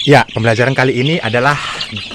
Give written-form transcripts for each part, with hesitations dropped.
Ya, pembelajaran kali ini adalah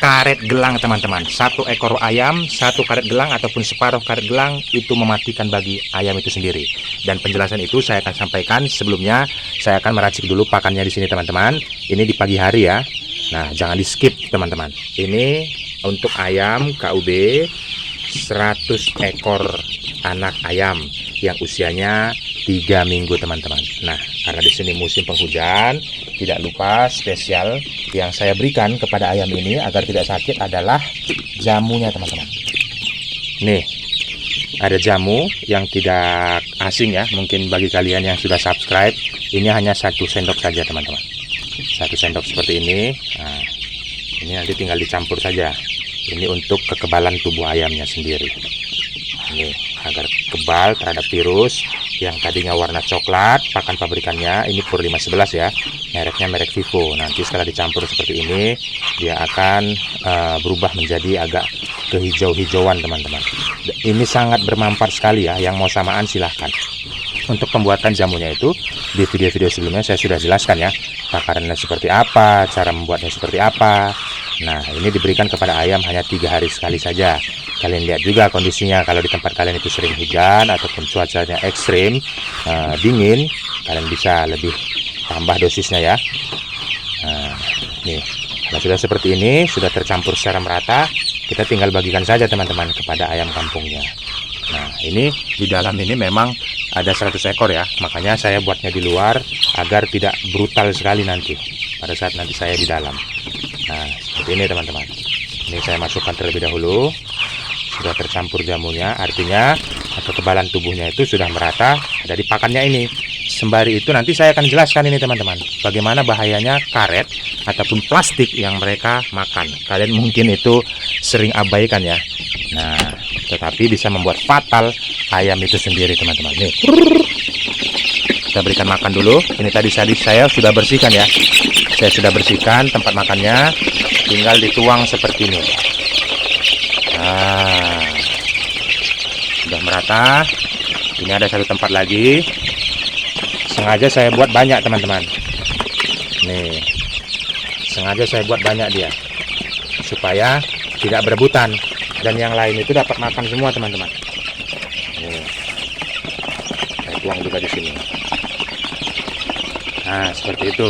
karet gelang teman-teman. Satu ekor ayam, satu karet gelang ataupun separuh karet gelang itu mematikan bagi ayam itu sendiri. Dan penjelasan itu saya akan sampaikan sebelumnya. Saya akan meracik dulu pakannya di sini teman-teman. Ini di pagi hari ya. Nah, jangan di skip teman-teman. Ini untuk ayam KUB 100 ekor anak ayam yang usianya 3 minggu teman-teman. Nah, karena di sini musim penghujan, tidak lupa spesial yang saya berikan kepada ayam ini agar tidak sakit adalah jamunya teman-teman. Nih, ada jamu yang tidak asing ya, mungkin bagi kalian yang sudah subscribe. Ini hanya 1 sendok saja teman-teman. 1 sendok seperti ini. Nah, ini nanti tinggal dicampur saja. Ini untuk kekebalan tubuh ayamnya sendiri. Ini agar kebal terhadap virus. Yang tadinya warna coklat, pakan pabrikannya ini Pur 511 ya, mereknya merek Vivo. Nanti setelah dicampur seperti ini, dia akan berubah menjadi agak kehijau-hijauan teman-teman. Ini sangat bermanfaat sekali ya, yang mau samaan silahkan. Untuk pembuatan jamunya itu, di video-video sebelumnya saya sudah jelaskan ya, takarannya seperti apa, cara membuatnya seperti apa. Nah, ini diberikan kepada ayam hanya 3 hari sekali saja. Kalian lihat juga kondisinya, kalau di tempat kalian itu sering hujan ataupun cuacanya ekstrim, dingin, kalian bisa lebih tambah dosisnya ya. Nih, kalau sudah seperti ini, sudah tercampur secara merata, kita tinggal bagikan saja teman-teman kepada ayam kampungnya. Nah, ini di dalam ini memang ada 100 ekor ya, makanya saya buatnya di luar agar tidak brutal sekali nanti pada saat nanti saya di dalam. Nah, seperti ini teman-teman. Ini saya masukkan terlebih dahulu. Sudah tercampur jamunya, artinya kekebalan tubuhnya itu sudah merata ada di pakannya ini. Sembari itu nanti saya akan jelaskan ini teman-teman, bagaimana bahayanya karet ataupun plastik yang mereka makan. Kalian mungkin itu sering abaikan ya. Nah, tetapi bisa membuat fatal ayam itu sendiri teman-teman. Nih, kita berikan makan dulu. Ini tadi saya sudah bersihkan ya. Saya sudah bersihkan tempat makannya, tinggal dituang seperti ini. Nah, sudah merata. Ini ada 1 tempat lagi. Sengaja saya buat banyak teman-teman. Nih, sengaja saya buat banyak dia, supaya tidak berebutan dan yang lain itu dapat makan semua teman-teman. Nih, saya tuang juga di sini. Nah, seperti itu.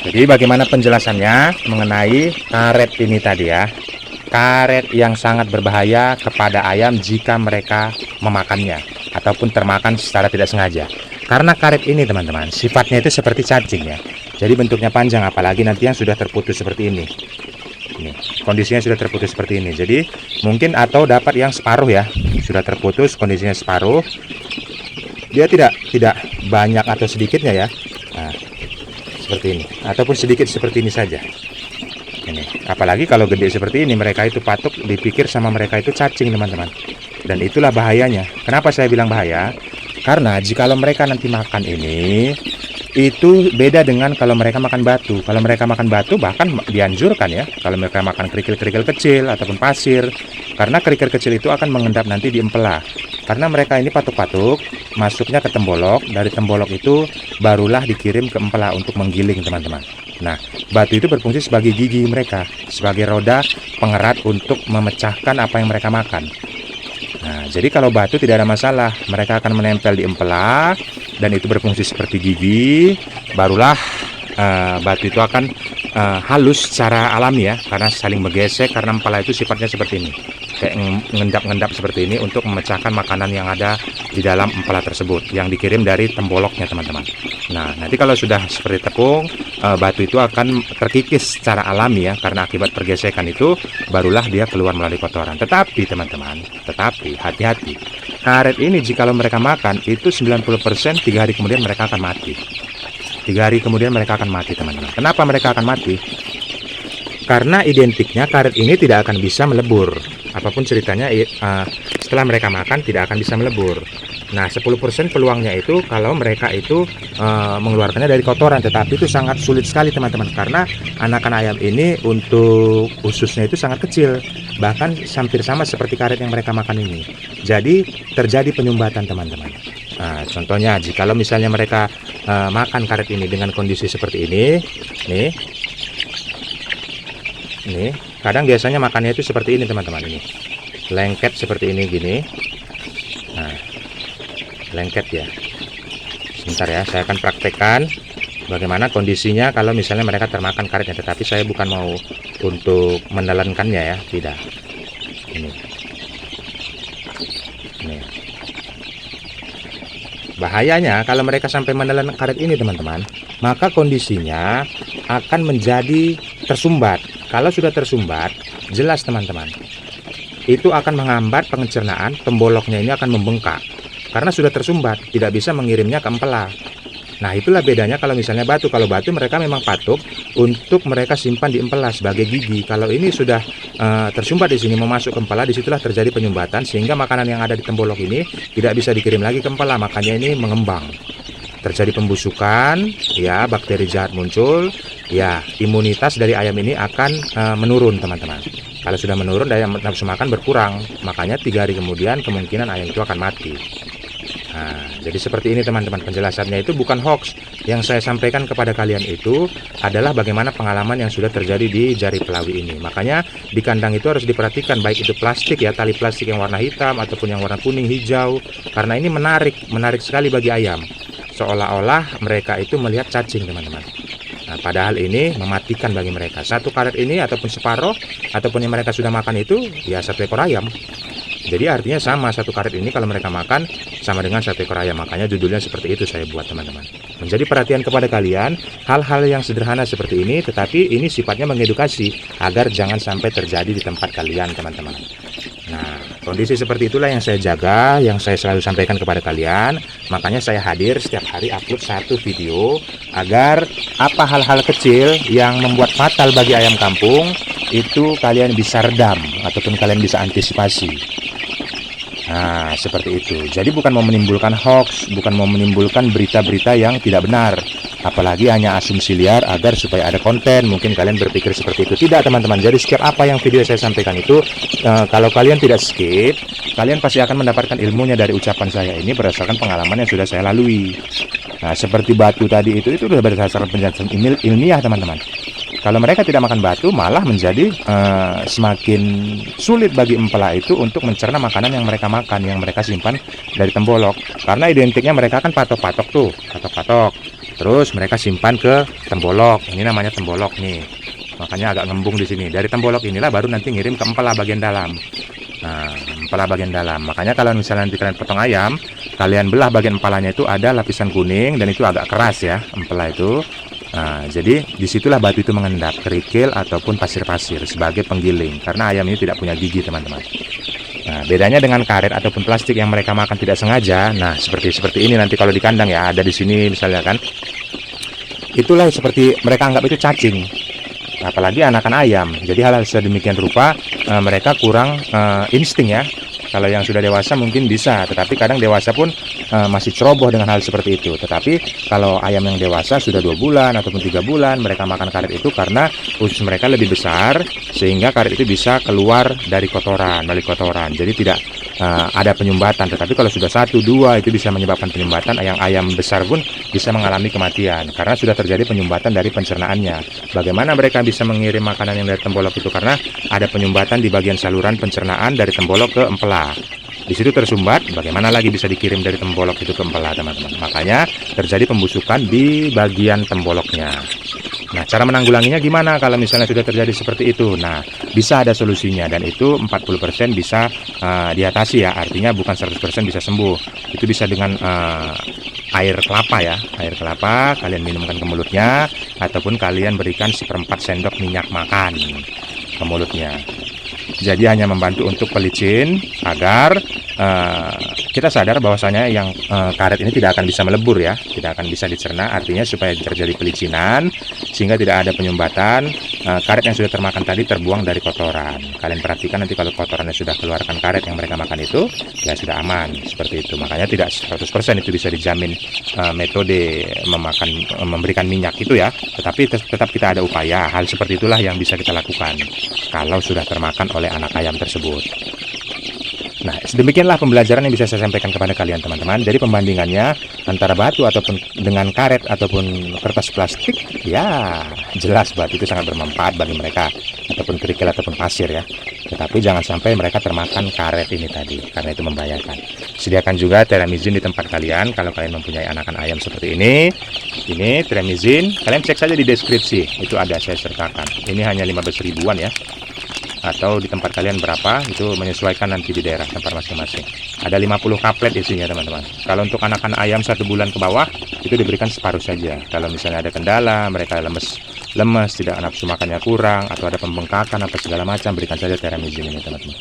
Jadi bagaimana penjelasannya mengenai karet ini tadi ya. Karet yang sangat berbahaya kepada ayam jika mereka memakannya ataupun termakan secara tidak sengaja. Karena karet ini teman-teman, sifatnya itu seperti cacing ya. Jadi bentuknya panjang, apalagi nanti yang sudah terputus seperti ini. Ini kondisinya sudah terputus seperti ini. Jadi mungkin atau dapat yang separuh ya, sudah terputus kondisinya separuh. Dia tidak banyak atau sedikitnya ya. Nah, seperti ini ataupun sedikit seperti ini saja. Ini apalagi kalau gede seperti ini, mereka itu patuk dipikir sama mereka itu cacing teman-teman. Dan itulah bahayanya. Kenapa saya bilang bahaya? Karena jikalau mereka nanti makan ini, itu beda dengan kalau mereka makan batu. Kalau mereka makan batu bahkan dianjurkan ya, kalau mereka makan kerikil-kerikil kecil ataupun pasir, karena kerikil kecil itu akan mengendap nanti di empela. Karena mereka ini patuk-patuk, masuknya ke tembolok, dari tembolok itu barulah dikirim ke empela untuk menggiling teman-teman. Nah, batu itu berfungsi sebagai gigi mereka, sebagai roda pengerat untuk memecahkan apa yang mereka makan. Nah, jadi kalau batu tidak ada masalah, mereka akan menempel di empela dan itu berfungsi seperti gigi, barulah batu itu akan halus secara alami ya, karena saling bergesek, karena empela itu sifatnya seperti ini, kayak ngendap-ngendap seperti ini untuk memecahkan makanan yang ada di dalam empela tersebut yang dikirim dari temboloknya teman-teman. Nah, nanti kalau sudah seperti tepung, batu itu akan terkikis secara alami ya, karena akibat pergesekan itu barulah dia keluar melalui kotoran. Tetapi teman-teman, hati-hati, karet ini jikalau mereka makan itu 90% 3 hari kemudian mereka akan mati. 3 hari kemudian mereka akan mati teman-teman. Kenapa mereka akan mati? Karena identiknya karet ini tidak akan bisa melebur. Apapun ceritanya, setelah mereka makan tidak akan bisa melebur. Nah, 10% peluangnya itu kalau mereka itu mengeluarkannya dari kotoran, tetapi itu sangat sulit sekali teman-teman, karena anakan ayam ini untuk ususnya itu sangat kecil, bahkan hampir sama seperti karet yang mereka makan ini. Jadi terjadi penyumbatan teman-teman. Nah, contohnya jikalau misalnya mereka makan karet ini dengan kondisi seperti ini, nih, kadang biasanya makannya itu seperti ini teman-teman, ini lengket seperti ini gini. Nah, lengket ya. Sebentar ya, saya akan praktekkan bagaimana kondisinya kalau misalnya mereka termakan karetnya, tetapi saya bukan mau untuk menelankannya ya, tidak. Ini bahayanya kalau mereka sampai menelan karet ini teman-teman, maka kondisinya akan menjadi tersumbat. Kalau sudah tersumbat, jelas teman-teman, itu akan menghambat pencernaan, pemboloknya ini akan membengkak karena sudah tersumbat, tidak bisa mengirimnya ke empela. Nah, itulah bedanya kalau misalnya batu. Kalau batu mereka memang patut untuk mereka simpan di empela sebagai gigi. Kalau ini sudah tersumbat di sini mau masuk ke empela, disitulah terjadi penyumbatan sehingga makanan yang ada di tembolok ini tidak bisa dikirim lagi ke empela, makanya ini mengembang. Terjadi pembusukan, ya, bakteri jahat muncul, ya, imunitas dari ayam ini akan menurun teman-teman. Kalau sudah menurun, daya nafsu makan berkurang, makanya 3 hari kemudian kemungkinan ayam itu akan mati. Nah, jadi seperti ini teman-teman, penjelasannya itu bukan hoax. Yang saya sampaikan kepada kalian itu adalah bagaimana pengalaman yang sudah terjadi di Jari Pelawi ini. Makanya di kandang itu harus diperhatikan, baik itu plastik ya, tali plastik yang warna hitam ataupun yang warna kuning, hijau, karena ini menarik sekali bagi ayam. Seolah-olah mereka itu melihat cacing teman-teman. Nah, padahal ini mematikan bagi mereka. Satu karet ini ataupun separoh ataupun yang mereka sudah makan itu ya 1 ekor ayam. Jadi artinya sama, satu karet ini kalau mereka makan sama dengan 1 ekor ayam. Makanya judulnya seperti itu saya buat teman-teman. Menjadi perhatian kepada kalian hal-hal yang sederhana seperti ini, tetapi ini sifatnya mengedukasi agar jangan sampai terjadi di tempat kalian teman-teman. Nah, kondisi seperti itulah yang saya jaga, yang saya selalu sampaikan kepada kalian. Makanya saya hadir setiap hari upload 1 video agar apa hal-hal kecil yang membuat fatal bagi ayam kampung itu kalian bisa redam ataupun kalian bisa antisipasi. Nah, seperti itu. Jadi bukan mau menimbulkan hoax, bukan mau menimbulkan berita-berita yang tidak benar, apalagi hanya asumsi liar agar supaya ada konten. Mungkin kalian berpikir seperti itu. Tidak teman-teman. Jadi setiap apa yang video saya sampaikan itu, kalau kalian tidak skip, kalian pasti akan mendapatkan ilmunya dari ucapan saya ini berdasarkan pengalaman yang sudah saya lalui. Nah, seperti batu tadi itu sudah berdasarkan penjelasan ilmiah teman-teman. Kalau mereka tidak makan batu, malah menjadi semakin sulit bagi empela itu untuk mencerna makanan yang mereka makan, yang mereka simpan dari tembolok. Karena identiknya mereka kan patok-patok tuh, patok-patok. Terus mereka simpan ke tembolok. Ini namanya tembolok nih. Makanya agak ngembung di sini. Dari tembolok inilah baru nanti ngirim ke empela bagian dalam. Nah, empela bagian dalam. Makanya kalau misalnya nanti kalian potong ayam, kalian belah bagian empalanya itu ada lapisan kuning dan itu agak keras ya, empela itu. Nah, jadi disitulah batu itu mengendap, kerikil ataupun pasir-pasir sebagai penggiling, karena ayam ini tidak punya gigi teman-teman. Nah, bedanya dengan karet ataupun plastik yang mereka makan tidak sengaja. Nah, seperti ini nanti kalau di kandang ya, ada di sini misalnya kan, itulah seperti mereka anggap itu cacing, apalagi anakan ayam. Jadi hal-hal sedemikian rupa mereka kurang insting ya. Kalau yang sudah dewasa mungkin bisa, tetapi kadang dewasa pun masih ceroboh dengan hal seperti itu. Tetapi kalau ayam yang dewasa sudah 2 bulan ataupun 3 bulan, mereka makan karet itu karena usus mereka lebih besar, sehingga karet itu bisa keluar dari kotoran, melalui kotoran. Jadi tidak ada penyumbatan. Tetapi kalau sudah 1, 2 itu bisa menyebabkan penyumbatan. Yang ayam besar pun bisa mengalami kematian karena sudah terjadi penyumbatan dari pencernaannya. Bagaimana mereka bisa mengirim makanan yang dari tembolok itu? Karena ada penyumbatan di bagian saluran pencernaan dari tembolok ke empela. Di situ tersumbat, bagaimana lagi bisa dikirim dari tembolok itu ke empela teman-teman. Makanya terjadi pembusukan di bagian temboloknya. Nah, cara menanggulanginya gimana kalau misalnya sudah terjadi seperti itu? Nah, bisa ada solusinya dan itu 40% bisa diatasi ya. Artinya bukan 100% bisa sembuh. Itu bisa dengan air kelapa ya. Air kelapa kalian minumkan ke mulutnya, ataupun kalian berikan 1/4 sendok minyak makan ke mulutnya. Jadi hanya membantu untuk pelicin agar kita sadar bahwasanya yang karet ini tidak akan bisa melebur ya, tidak akan bisa dicerna. Artinya supaya terjadi pelicinan sehingga tidak ada penyumbatan, karet yang sudah termakan tadi terbuang dari kotoran. Kalian perhatikan nanti kalau kotorannya sudah keluarkan karet yang mereka makan itu, ya sudah aman seperti itu. Makanya tidak 100% itu bisa dijamin metode memberikan minyak itu ya, tetapi tetap kita ada upaya. Hal seperti itulah yang bisa kita lakukan kalau sudah termakan oleh anak ayam tersebut. Nah, demikianlah pembelajaran yang bisa saya sampaikan kepada kalian teman-teman. Jadi pembandingannya antara batu ataupun dengan karet ataupun kertas plastik, ya jelas batu itu sangat bermanfaat bagi mereka, ataupun kerikil ataupun pasir ya. Tetapi jangan sampai mereka termakan karet ini tadi, karena itu membahayakan. Sediakan juga teramizin di tempat kalian kalau kalian mempunyai anakan ayam seperti ini. Ini teramizin, kalian cek saja di deskripsi, itu ada saya sertakan. Ini hanya 15 ribuan ya, atau di tempat kalian berapa, itu menyesuaikan nanti di daerah tempat masing-masing. Ada 50 kaplet isinya teman-teman. Kalau untuk anakan ayam 1 bulan ke bawah, itu diberikan separuh saja. Kalau misalnya ada kendala, mereka lemes, tidak nafsu makannya kurang, atau ada pembengkakan apa segala macam, berikan saja teramizin ini teman-teman.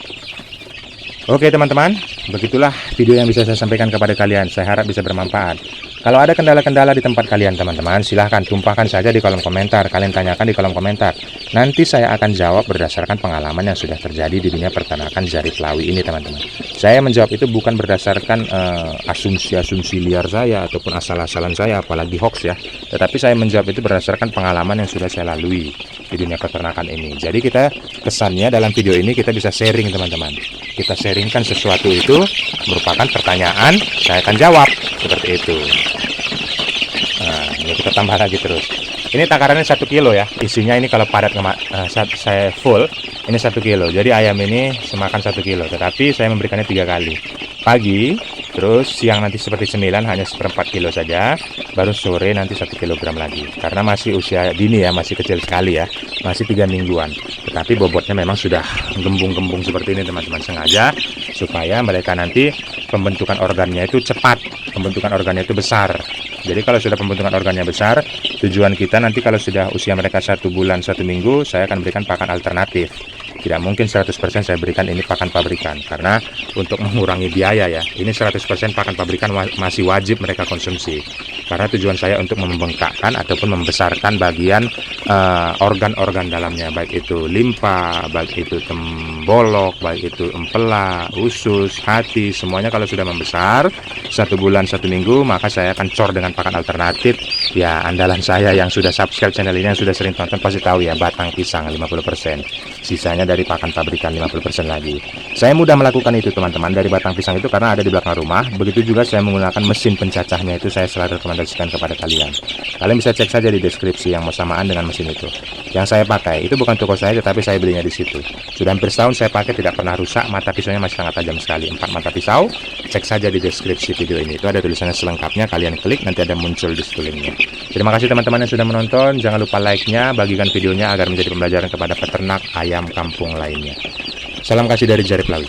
Oke teman-teman, begitulah video yang bisa saya sampaikan kepada kalian. Saya harap bisa bermanfaat. Kalau ada kendala-kendala di tempat kalian teman-teman, silahkan tumpahkan saja di kolom komentar. Kalian tanyakan di kolom komentar. Nanti saya akan jawab berdasarkan pengalaman yang sudah terjadi di dunia peternakan Jarif Lawi ini teman-teman. Saya menjawab itu bukan berdasarkan asumsi-asumsi liar saya ataupun asal-asalan saya, apalagi hoax ya. Tetapi saya menjawab itu berdasarkan pengalaman yang sudah saya lalui di dunia peternakan ini. Jadi kita kesannya dalam video ini kita bisa sharing teman-teman. Kita sharingkan sesuatu itu merupakan pertanyaan, saya akan jawab seperti itu. Nah, ini kita tambah lagi terus. Ini takarannya 1 kilo ya. Isinya ini kalau padat saya full, ini 1 kilo. Jadi ayam ini semakan 1 kilo. Tetapi saya memberikannya 3 kali. Pagi, terus siang nanti seperti cemilan hanya 1/4 kilo saja. Baru sore nanti 1 kilogram lagi. Karena masih usia dini ya, masih kecil sekali ya. Masih 3 mingguan. Tetapi bobotnya memang sudah gembung-gembung seperti ini teman-teman. Sengaja supaya mereka nanti pembentukan organnya itu cepat. Pembentukan organnya itu besar. Jadi kalau sudah pembentukan organnya besar, tujuan kita nanti kalau sudah usia mereka 1 bulan 1 minggu, saya akan berikan pakan alternatif. Tidak mungkin 100% saya berikan ini pakan pabrikan, karena untuk mengurangi biaya ya, ini 100% pakan pabrikan masih wajib mereka konsumsi. Karena tujuan saya untuk membengkakkan ataupun membesarkan bagian organ-organ dalamnya, baik itu limfa, baik itu tembolok, baik itu empela, usus, hati, semuanya kalau sudah membesar 1 bulan 1 minggu, maka saya akan cor dengan pakan alternatif. Ya, andalan saya yang sudah subscribe channel ini, yang sudah sering tonton pasti tahu ya, batang pisang 50%. Sisanya dari pakan pabrikan 50% lagi. Saya mudah melakukan itu teman-teman, dari batang pisang itu karena ada di belakang rumah. Begitu juga saya menggunakan mesin pencacahnya, itu saya selalu rekomendasikan kepada kalian. Kalian bisa cek saja di deskripsi yang mau samaan dengan mesin itu. Yang saya pakai itu bukan toko saya, tetapi saya belinya di situ. Sudah hampir setahun saya pakai, tidak pernah rusak. Mata pisaunya masih sangat tajam sekali, 4 mata pisau. Cek saja di deskripsi video ini, itu ada tulisannya selengkapnya. Kalian klik, nanti ada muncul di situ linknya. Terima kasih teman-teman yang sudah menonton. Jangan lupa like-nya, bagikan videonya agar menjadi pembelajaran kepada peternak ayam kampung lainnya. Salam kasih dari Jarif Lawi.